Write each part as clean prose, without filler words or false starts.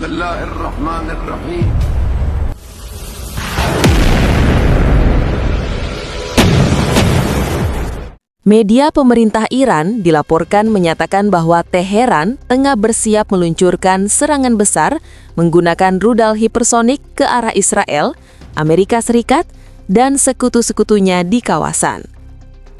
Bismillahirrahmanirrahim. Media pemerintah Iran dilaporkan menyatakan bahwa Teheran tengah bersiap meluncurkan serangan besar menggunakan rudal hipersonik ke arah Israel, Amerika Serikat, dan sekutu-sekutunya di kawasan.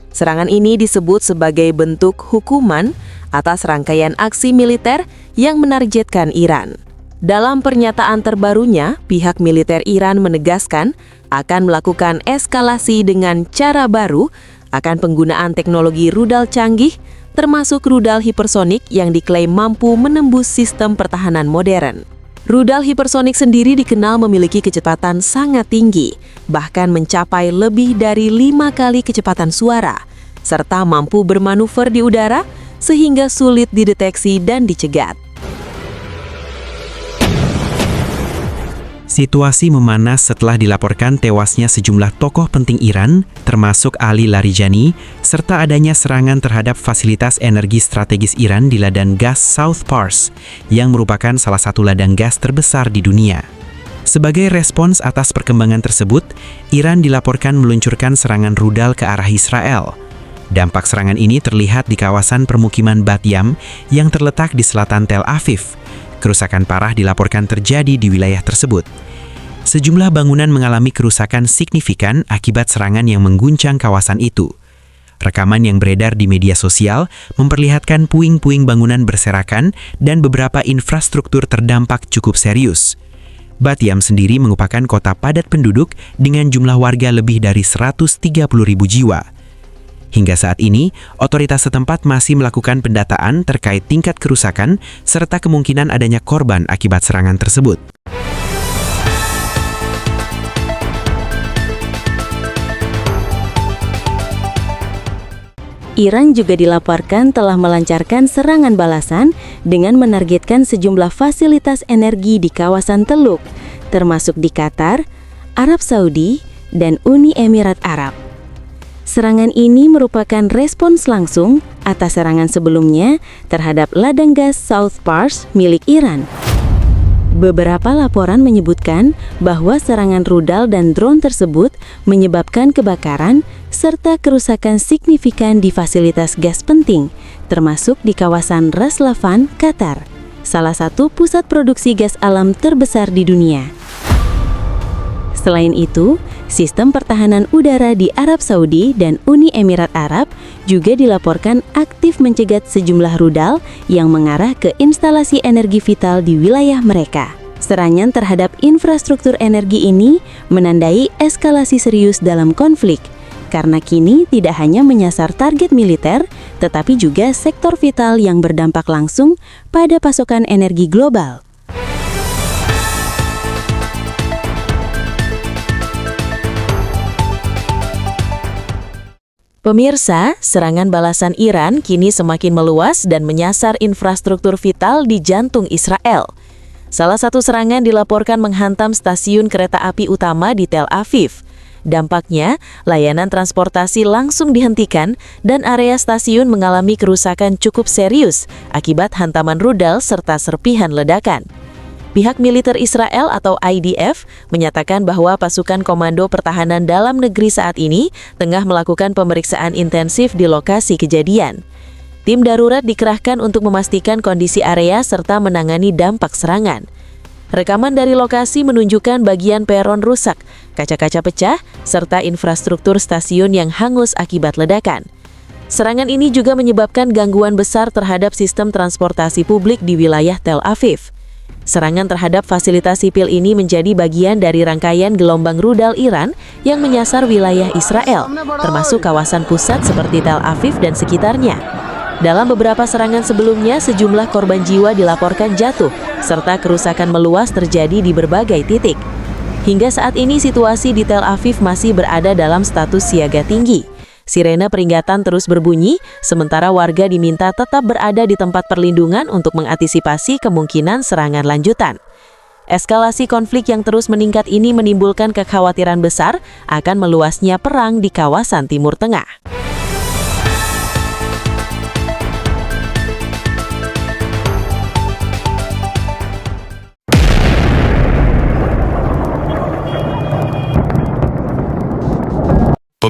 Serangan ini disebut sebagai bentuk hukuman atas rangkaian aksi militer yang menargetkan Iran. Dalam pernyataan terbarunya, pihak militer Iran menegaskan akan melakukan eskalasi dengan cara baru akan penggunaan teknologi rudal canggih, termasuk rudal hipersonik yang diklaim mampu menembus sistem pertahanan modern. Rudal hipersonik sendiri dikenal memiliki kecepatan sangat tinggi, bahkan mencapai lebih dari 5 kali kecepatan suara, serta mampu bermanuver di udara sehingga sulit dideteksi dan dicegat. Situasi memanas setelah dilaporkan tewasnya sejumlah tokoh penting Iran, termasuk Ali Larijani, serta adanya serangan terhadap fasilitas energi strategis Iran di ladang gas South Pars, yang merupakan salah satu ladang gas terbesar di dunia. Sebagai respons atas perkembangan tersebut, Iran dilaporkan meluncurkan serangan rudal ke arah Israel. Dampak serangan ini terlihat di kawasan permukiman Bat Yam yang terletak di selatan Tel Aviv. Kerusakan parah dilaporkan terjadi di wilayah tersebut. Sejumlah bangunan mengalami kerusakan signifikan akibat serangan yang mengguncang kawasan itu. Rekaman yang beredar di media sosial memperlihatkan puing-puing bangunan berserakan dan beberapa infrastruktur terdampak cukup serius. Bat Yam sendiri merupakan kota padat penduduk dengan jumlah warga lebih dari 130.000 jiwa. Hingga saat ini, otoritas setempat masih melakukan pendataan terkait tingkat kerusakan serta kemungkinan adanya korban akibat serangan tersebut. Iran juga dilaporkan telah melancarkan serangan balasan dengan menargetkan sejumlah fasilitas energi di kawasan Teluk, termasuk di Qatar, Arab Saudi, dan Uni Emirat Arab. Serangan ini merupakan respons langsung atas serangan sebelumnya terhadap ladang gas South Pars milik Iran. Beberapa laporan menyebutkan bahwa serangan rudal dan drone tersebut menyebabkan kebakaran serta kerusakan signifikan di fasilitas gas penting, termasuk di kawasan Ras Laffan, Qatar, salah satu pusat produksi gas alam terbesar di dunia. Selain itu, sistem pertahanan udara di Arab Saudi dan Uni Emirat Arab juga dilaporkan aktif mencegat sejumlah rudal yang mengarah ke instalasi energi vital di wilayah mereka. Serangan terhadap infrastruktur energi ini menandai eskalasi serius dalam konflik, karena kini tidak hanya menyasar target militer, tetapi juga sektor vital yang berdampak langsung pada pasokan energi global. Pemirsa, serangan balasan Iran kini semakin meluas dan menyasar infrastruktur vital di jantung Israel. Salah satu serangan dilaporkan menghantam stasiun kereta api utama di Tel Aviv. Dampaknya, layanan transportasi langsung dihentikan dan area stasiun mengalami kerusakan cukup serius akibat hantaman rudal serta serpihan ledakan. Pihak militer Israel atau IDF menyatakan bahwa pasukan Komando Pertahanan Dalam Negeri saat ini tengah melakukan pemeriksaan intensif di lokasi kejadian. Tim darurat dikerahkan untuk memastikan kondisi area serta menangani dampak serangan. Rekaman dari lokasi menunjukkan bagian peron rusak, kaca-kaca pecah, serta infrastruktur stasiun yang hangus akibat ledakan. Serangan ini juga menyebabkan gangguan besar terhadap sistem transportasi publik di wilayah Tel Aviv. Serangan terhadap fasilitas sipil ini menjadi bagian dari rangkaian gelombang rudal Iran yang menyasar wilayah Israel, termasuk kawasan pusat seperti Tel Aviv dan sekitarnya. Dalam beberapa serangan sebelumnya, sejumlah korban jiwa dilaporkan jatuh, serta kerusakan meluas terjadi di berbagai titik. Hingga saat ini situasi di Tel Aviv masih berada dalam status siaga tinggi. Sirene peringatan terus berbunyi, sementara warga diminta tetap berada di tempat perlindungan untuk mengantisipasi kemungkinan serangan lanjutan. Eskalasi konflik yang terus meningkat ini menimbulkan kekhawatiran besar akan meluasnya perang di kawasan Timur Tengah.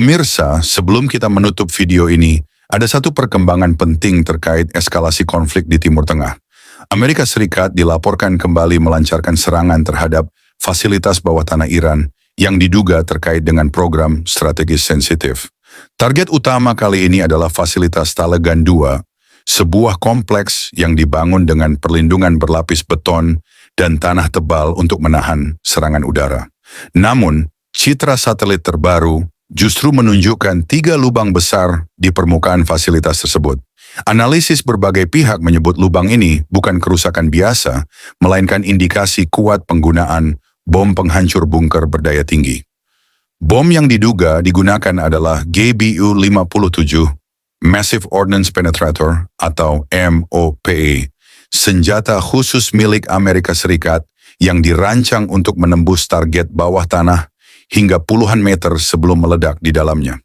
Pemirsa, sebelum kita menutup video ini, ada satu perkembangan penting terkait eskalasi konflik di Timur Tengah. Amerika Serikat dilaporkan kembali melancarkan serangan terhadap fasilitas bawah tanah Iran yang diduga terkait dengan program strategis sensitif. Target utama kali ini adalah fasilitas Talegan II, sebuah kompleks yang dibangun dengan perlindungan berlapis beton dan tanah tebal untuk menahan serangan udara. Namun, citra satelit terbaru justru menunjukkan 3 lubang besar di permukaan fasilitas tersebut. Analisis berbagai pihak menyebut lubang ini bukan kerusakan biasa, melainkan indikasi kuat penggunaan bom penghancur bunker berdaya tinggi. Bom yang diduga digunakan adalah GBU-57, Massive Ordnance Penetrator atau MOPE, senjata khusus milik Amerika Serikat yang dirancang untuk menembus target bawah tanah hingga puluhan meter sebelum meledak di dalamnya.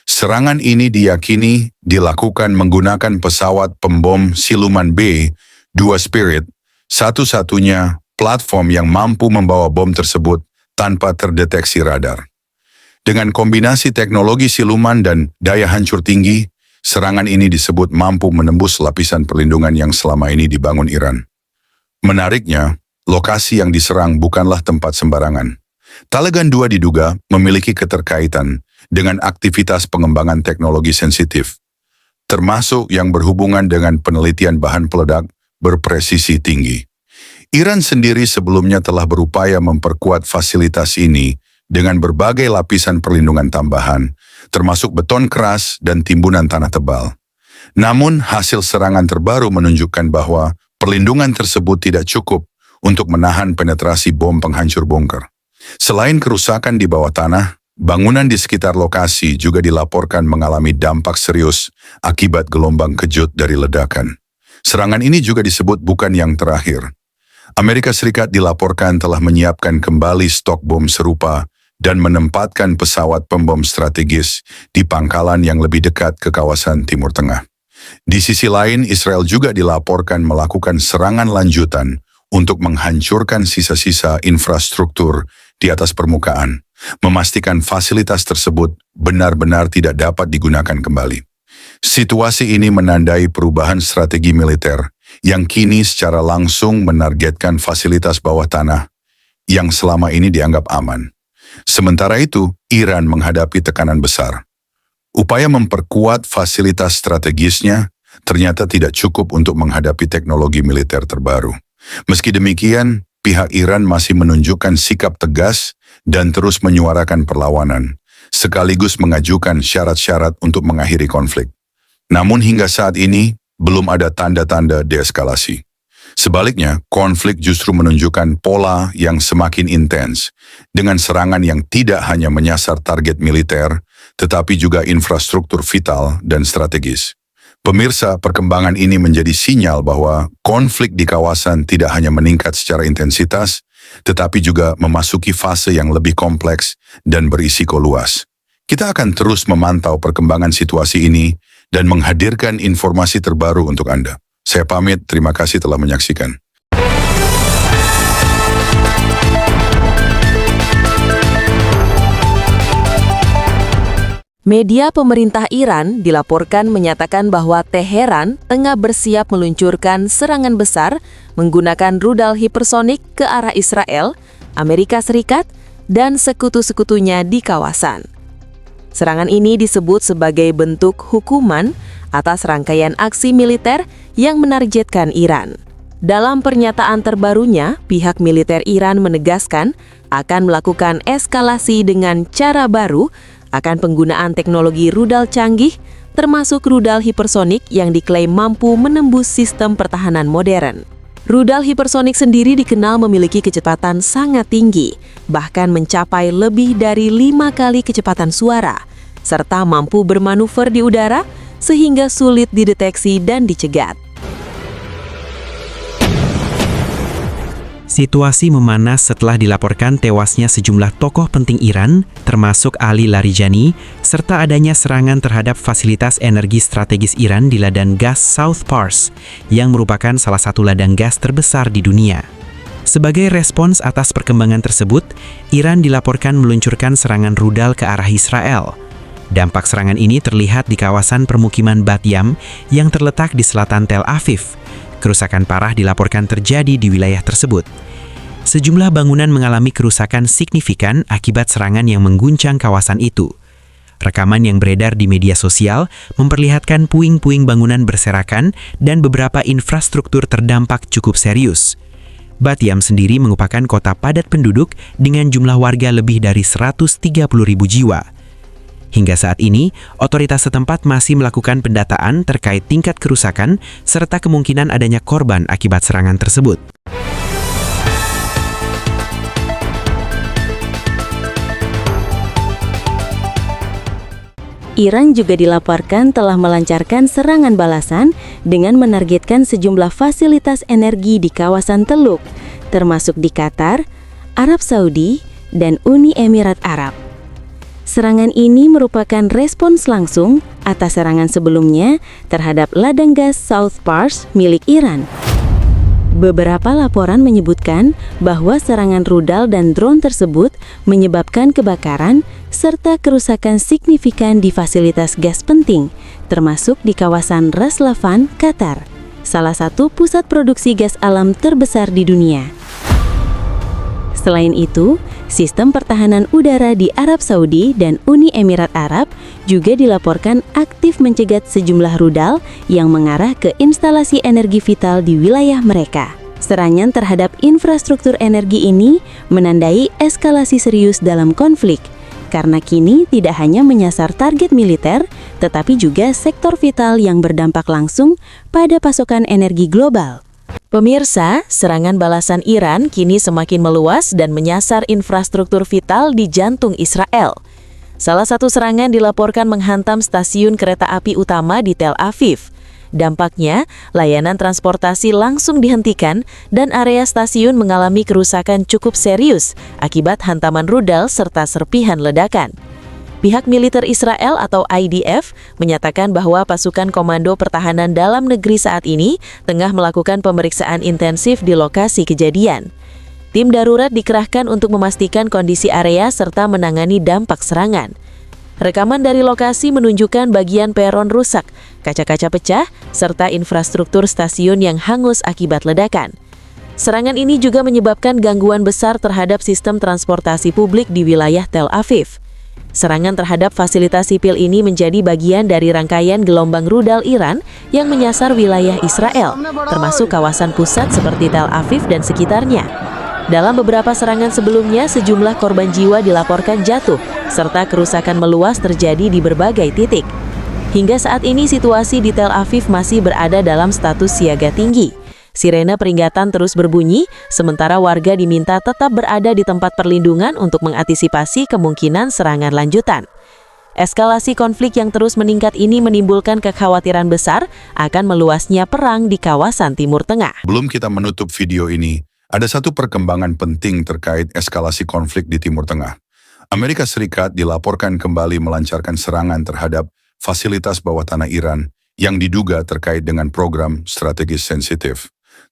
Serangan ini diyakini dilakukan menggunakan pesawat pembom siluman B-2 Spirit, satu-satunya platform yang mampu membawa bom tersebut tanpa terdeteksi radar. Dengan kombinasi teknologi siluman dan daya hancur tinggi, serangan ini disebut mampu menembus lapisan perlindungan yang selama ini dibangun Iran. Menariknya, lokasi yang diserang bukanlah tempat sembarangan. Talegan II diduga memiliki keterkaitan dengan aktivitas pengembangan teknologi sensitif, termasuk yang berhubungan dengan penelitian bahan peledak berpresisi tinggi. Iran sendiri sebelumnya telah berupaya memperkuat fasilitas ini dengan berbagai lapisan perlindungan tambahan, termasuk beton keras dan timbunan tanah tebal. Namun, hasil serangan terbaru menunjukkan bahwa perlindungan tersebut tidak cukup untuk menahan penetrasi bom penghancur bunker. Selain kerusakan di bawah tanah, bangunan di sekitar lokasi juga dilaporkan mengalami dampak serius akibat gelombang kejut dari ledakan. Serangan ini juga disebut bukan yang terakhir. Amerika Serikat dilaporkan telah menyiapkan kembali stok bom serupa dan menempatkan pesawat pembom strategis di pangkalan yang lebih dekat ke kawasan Timur Tengah. Di sisi lain, Israel juga dilaporkan melakukan serangan lanjutan untuk menghancurkan sisa-sisa infrastruktur di atas permukaan, memastikan fasilitas tersebut benar-benar tidak dapat digunakan kembali. Situasi ini menandai perubahan strategi militer yang kini secara langsung menargetkan fasilitas bawah tanah yang selama ini dianggap aman. Sementara itu, Iran menghadapi tekanan besar. Upaya memperkuat fasilitas strategisnya ternyata tidak cukup untuk menghadapi teknologi militer terbaru. Meski demikian, pihak Iran masih menunjukkan sikap tegas dan terus menyuarakan perlawanan, sekaligus mengajukan syarat-syarat untuk mengakhiri konflik. Namun hingga saat ini, belum ada tanda-tanda deeskalasi. Sebaliknya, konflik justru menunjukkan pola yang semakin intens, dengan serangan yang tidak hanya menyasar target militer, tetapi juga infrastruktur vital dan strategis. Pemirsa, perkembangan ini menjadi sinyal bahwa konflik di kawasan tidak hanya meningkat secara intensitas, tetapi juga memasuki fase yang lebih kompleks dan berisiko luas. Kita akan terus memantau perkembangan situasi ini dan menghadirkan informasi terbaru untuk Anda. Saya pamit, terima kasih telah menyaksikan. Media pemerintah Iran dilaporkan menyatakan bahwa Teheran tengah bersiap meluncurkan serangan besar menggunakan rudal hipersonik ke arah Israel, Amerika Serikat, dan sekutu-sekutunya di kawasan. Serangan ini disebut sebagai bentuk hukuman atas rangkaian aksi militer yang menargetkan Iran. Dalam pernyataan terbarunya, pihak militer Iran menegaskan akan melakukan eskalasi dengan cara baru akan penggunaan teknologi rudal canggih, termasuk rudal hipersonik yang diklaim mampu menembus sistem pertahanan modern. Rudal hipersonik sendiri dikenal memiliki kecepatan sangat tinggi, bahkan mencapai lebih dari 5 kali kecepatan suara, serta mampu bermanuver di udara sehingga sulit dideteksi dan dicegat. Situasi memanas setelah dilaporkan tewasnya sejumlah tokoh penting Iran, termasuk Ali Larijani, serta adanya serangan terhadap fasilitas energi strategis Iran di ladang gas South Pars, yang merupakan salah satu ladang gas terbesar di dunia. Sebagai respons atas perkembangan tersebut, Iran dilaporkan meluncurkan serangan rudal ke arah Israel. Dampak serangan ini terlihat di kawasan permukiman Bat Yam yang terletak di selatan Tel Aviv. Kerusakan parah dilaporkan terjadi di wilayah tersebut. Sejumlah bangunan mengalami kerusakan signifikan akibat serangan yang mengguncang kawasan itu. Rekaman yang beredar di media sosial memperlihatkan puing-puing bangunan berserakan dan beberapa infrastruktur terdampak cukup serius. Bat Yam sendiri merupakan kota padat penduduk dengan jumlah warga lebih dari 130.000 jiwa. Hingga saat ini, otoritas setempat masih melakukan pendataan terkait tingkat kerusakan serta kemungkinan adanya korban akibat serangan tersebut. Iran juga dilaporkan telah melancarkan serangan balasan dengan menargetkan sejumlah fasilitas energi di kawasan Teluk, termasuk di Qatar, Arab Saudi, dan Uni Emirat Arab. Serangan ini merupakan respons langsung atas serangan sebelumnya terhadap ladang gas South Pars milik Iran. Beberapa laporan menyebutkan bahwa serangan rudal dan drone tersebut menyebabkan kebakaran serta kerusakan signifikan di fasilitas gas penting, termasuk di kawasan Ras Laffan, Qatar, salah satu pusat produksi gas alam terbesar di dunia. Selain itu, sistem pertahanan udara di Arab Saudi dan Uni Emirat Arab juga dilaporkan aktif mencegat sejumlah rudal yang mengarah ke instalasi energi vital di wilayah mereka. Serangan terhadap infrastruktur energi ini menandai eskalasi serius dalam konflik, karena kini tidak hanya menyasar target militer, tetapi juga sektor vital yang berdampak langsung pada pasokan energi global. Pemirsa, serangan balasan Iran kini semakin meluas dan menyasar infrastruktur vital di jantung Israel. Salah satu serangan dilaporkan menghantam stasiun kereta api utama di Tel Aviv. Dampaknya, layanan transportasi langsung dihentikan dan area stasiun mengalami kerusakan cukup serius akibat hantaman rudal serta serpihan ledakan. Pihak militer Israel atau IDF menyatakan bahwa pasukan Komando Pertahanan Dalam Negeri saat ini tengah melakukan pemeriksaan intensif di lokasi kejadian. Tim darurat dikerahkan untuk memastikan kondisi area serta menangani dampak serangan. Rekaman dari lokasi menunjukkan bagian peron rusak, kaca-kaca pecah, serta infrastruktur stasiun yang hangus akibat ledakan. Serangan ini juga menyebabkan gangguan besar terhadap sistem transportasi publik di wilayah Tel Aviv. Serangan terhadap fasilitas sipil ini menjadi bagian dari rangkaian gelombang rudal Iran yang menyasar wilayah Israel, termasuk kawasan pusat seperti Tel Aviv dan sekitarnya. Dalam beberapa serangan sebelumnya, sejumlah korban jiwa dilaporkan jatuh, serta kerusakan meluas terjadi di berbagai titik. Hingga saat ini situasi di Tel Aviv masih berada dalam status siaga tinggi. Sirene peringatan terus berbunyi, sementara warga diminta tetap berada di tempat perlindungan untuk mengantisipasi kemungkinan serangan lanjutan. Eskalasi konflik yang terus meningkat ini menimbulkan kekhawatiran besar akan meluasnya perang di kawasan Timur Tengah. Belum kita menutup video ini, ada satu perkembangan penting terkait eskalasi konflik di Timur Tengah. Amerika Serikat dilaporkan kembali melancarkan serangan terhadap fasilitas bawah tanah Iran yang diduga terkait dengan program strategis sensitif.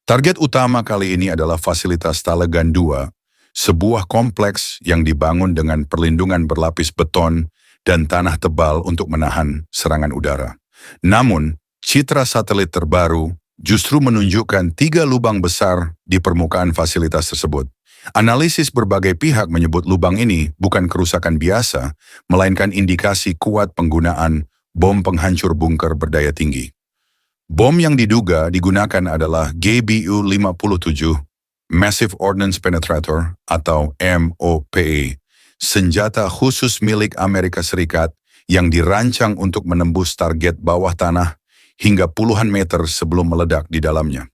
Target utama kali ini adalah fasilitas Talegan 2, sebuah kompleks yang dibangun dengan perlindungan berlapis beton dan tanah tebal untuk menahan serangan udara. Namun, citra satelit terbaru justru menunjukkan 3 lubang besar di permukaan fasilitas tersebut. Analisis berbagai pihak menyebut lubang ini bukan kerusakan biasa, melainkan indikasi kuat penggunaan bom penghancur bunker berdaya tinggi. Bom yang diduga digunakan adalah GBU-57, Massive Ordnance Penetrator atau MOPE, senjata khusus milik Amerika Serikat yang dirancang untuk menembus target bawah tanah hingga puluhan meter sebelum meledak di dalamnya.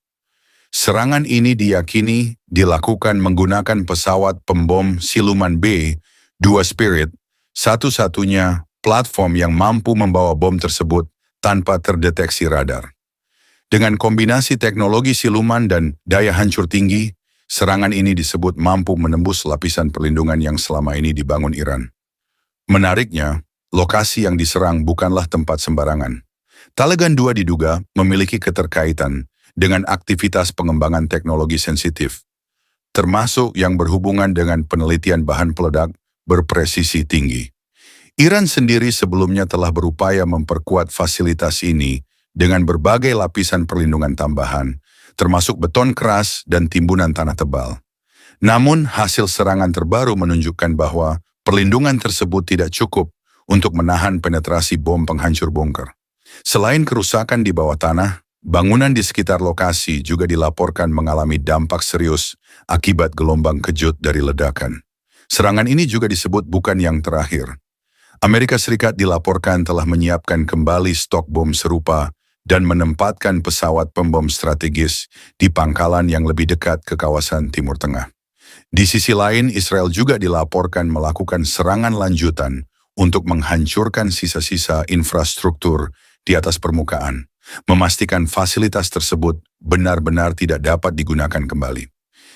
Serangan ini diyakini dilakukan menggunakan pesawat pembom siluman B-2 Spirit, satu-satunya platform yang mampu membawa bom tersebut tanpa terdeteksi radar. Dengan kombinasi teknologi siluman dan daya hancur tinggi, serangan ini disebut mampu menembus lapisan perlindungan yang selama ini dibangun Iran. Menariknya, lokasi yang diserang bukanlah tempat sembarangan. Talegan 2 diduga memiliki keterkaitan dengan aktivitas pengembangan teknologi sensitif, termasuk yang berhubungan dengan penelitian bahan peledak berpresisi tinggi. Iran sendiri sebelumnya telah berupaya memperkuat fasilitas ini dengan berbagai lapisan perlindungan tambahan, termasuk beton keras dan timbunan tanah tebal. Namun, hasil serangan terbaru menunjukkan bahwa perlindungan tersebut tidak cukup untuk menahan penetrasi bom penghancur bunker. Selain kerusakan di bawah tanah, bangunan di sekitar lokasi juga dilaporkan mengalami dampak serius akibat gelombang kejut dari ledakan. Serangan ini juga disebut bukan yang terakhir. Amerika Serikat dilaporkan telah menyiapkan kembali stok bom serupa dan menempatkan pesawat pembom strategis di pangkalan yang lebih dekat ke kawasan Timur Tengah. Di sisi lain, Israel juga dilaporkan melakukan serangan lanjutan untuk menghancurkan sisa-sisa infrastruktur di atas permukaan, memastikan fasilitas tersebut benar-benar tidak dapat digunakan kembali.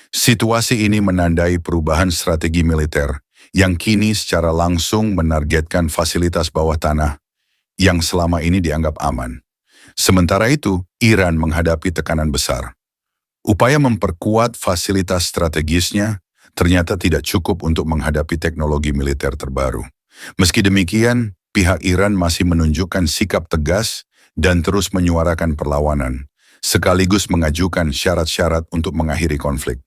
Situasi ini menandai perubahan strategi militer yang kini secara langsung menargetkan fasilitas bawah tanah yang selama ini dianggap aman. Sementara itu, Iran menghadapi tekanan besar. Upaya memperkuat fasilitas strategisnya ternyata tidak cukup untuk menghadapi teknologi militer terbaru. Meski demikian, pihak Iran masih menunjukkan sikap tegas dan terus menyuarakan perlawanan, sekaligus mengajukan syarat-syarat untuk mengakhiri konflik.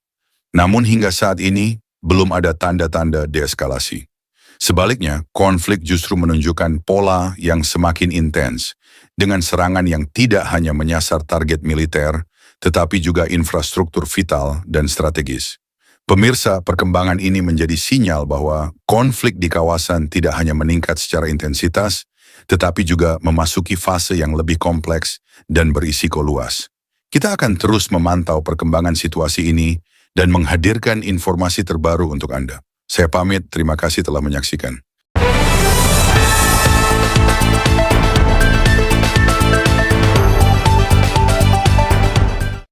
Namun hingga saat ini, belum ada tanda-tanda deeskalasi. Sebaliknya, konflik justru menunjukkan pola yang semakin intens, dengan serangan yang tidak hanya menyasar target militer, tetapi juga infrastruktur vital dan strategis. Pemirsa, perkembangan ini menjadi sinyal bahwa konflik di kawasan tidak hanya meningkat secara intensitas, tetapi juga memasuki fase yang lebih kompleks dan berisiko luas. Kita akan terus memantau perkembangan situasi ini dan menghadirkan informasi terbaru untuk Anda. Saya pamit, terima kasih telah menyaksikan.